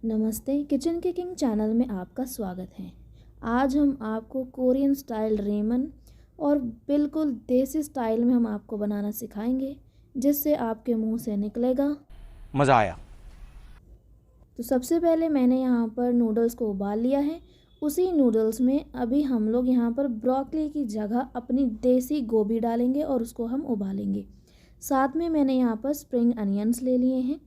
नमस्ते, किचन के king channel में आपका स्वागत है। आज हम आपको कोरियन स्टाइल रेमन और बिल्कुल देसी स्टाइल में हम आपको बनाना सिखाएंगे, जिससे आपके मुंह से निकलेगा मज़ा आया। तो सबसे पहले मैंने यहाँ पर नूडल्स को उबाल लिया है। उसी नूडल्स में अभी हम लोग यहाँ पर ब्रोकली की जगह अपनी देसी गोभी डालेंगे और उसको हम उबालेंगे। साथ में मैंने यहाँ पर स्प्रिंग अनियंस ले लिए हैं,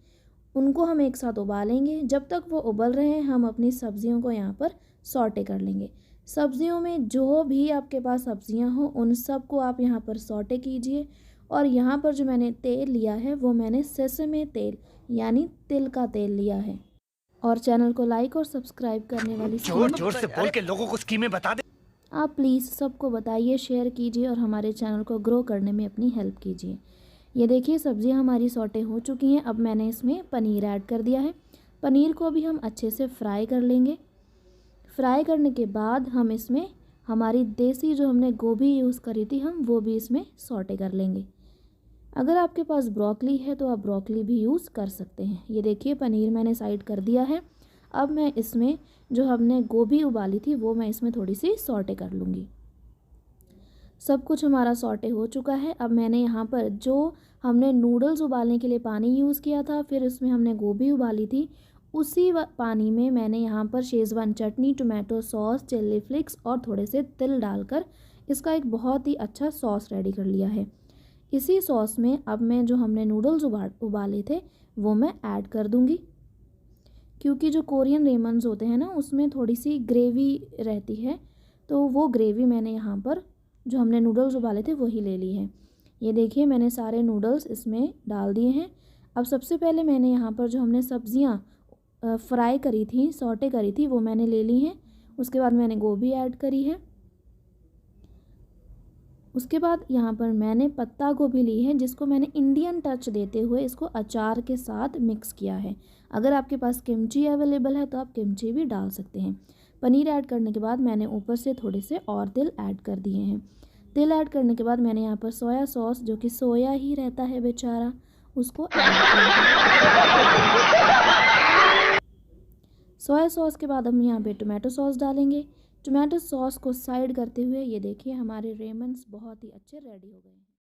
उनको हम एक साथ उबालेंगे। जब तक वो उबल रहे हैं हम अपनी सब्जियों को यहाँ पर सॉटे कर लेंगे। सब्जियों में जो भी आपके पास सब्जियाँ हो उन सब को आप यहाँ पर सॉटे कीजिए। और यहाँ पर जो मैंने तेल लिया है वो मैंने सेसमे तेल यानी तिल का तेल लिया है। और चैनल को लाइक और सब्सक्राइब करने वाली जोर जोर से बोल के लोगों को स्कीमें बता दे। आप प्लीज़ सबको बताइए, शेयर कीजिए और हमारे चैनल को ग्रो करने में अपनी हेल्प कीजिए। ये देखिए सब्जियां हमारी सॉटे हो चुकी हैं। अब मैंने इसमें पनीर ऐड कर दिया है। पनीर को भी हम अच्छे से फ्राई कर लेंगे। फ्राई करने के बाद हम इसमें हमारी देसी जो हमने गोभी यूज़ करी थी हम वो भी इसमें सॉटे कर लेंगे। अगर आपके पास ब्रोकली है तो आप ब्रोकली भी यूज़ कर सकते हैं। ये देखिए पनीर मैंने साइड कर दिया है। अब मैं इसमें जो हमने गोभी उबाली थी वो मैं इसमें थोड़ी सी सॉटे कर लूँगी। सब कुछ हमारा सॉटे हो चुका है। अब मैंने यहाँ पर जो हमने नूडल्स उबालने के लिए पानी यूज़ किया था, फिर उसमें हमने गोभी उबाली थी, उसी पानी में मैंने यहाँ पर शेज़वान चटनी, टोमेटो सॉस, चिल्ली फ्लेक्स और थोड़े से तिल डालकर इसका एक बहुत ही अच्छा सॉस रेडी कर लिया है। इसी सॉस में अब मैं जो हमने नूडल्स उबाले थे वो मैं ऐड कर दूँगी, क्योंकि जो कोरियन रेमन्स होते हैं ना उसमें थोड़ी सी ग्रेवी रहती है, तो वो ग्रेवी मैंने यहाँ पर जो हमने नूडल्स उबाले थे वही ले ली है। ये देखिए मैंने सारे नूडल्स इसमें डाल दिए हैं। अब सबसे पहले मैंने यहाँ पर जो हमने सब्जियाँ फ्राई करी थी, सॉटे करी थी, वो मैंने ले ली हैं। उसके बाद मैंने गोभी ऐड करी है। उसके बाद यहाँ पर मैंने पत्ता गोभी ली है, जिसको मैंने इंडियन टच देते हुए इसको अचार के साथ मिक्स किया है। अगर आपके पास किमची अवेलेबल है तो आप किमची भी डाल सकते हैं। पनीर ऐड करने के बाद मैंने ऊपर से थोड़े से और तिल ऐड कर दिए हैं। तिल ऐड करने के बाद मैंने यहाँ पर सोया सॉस, जो कि सोया ही रहता है बेचारा, उसको ऐड किया है। सोया सॉस के बाद हम यहाँ पे टोमेटो सॉस डालेंगे। टोमेटो सॉस को साइड करते हुए ये देखिए हमारे रेमन्स बहुत ही अच्छे रेडी हो गए हैं।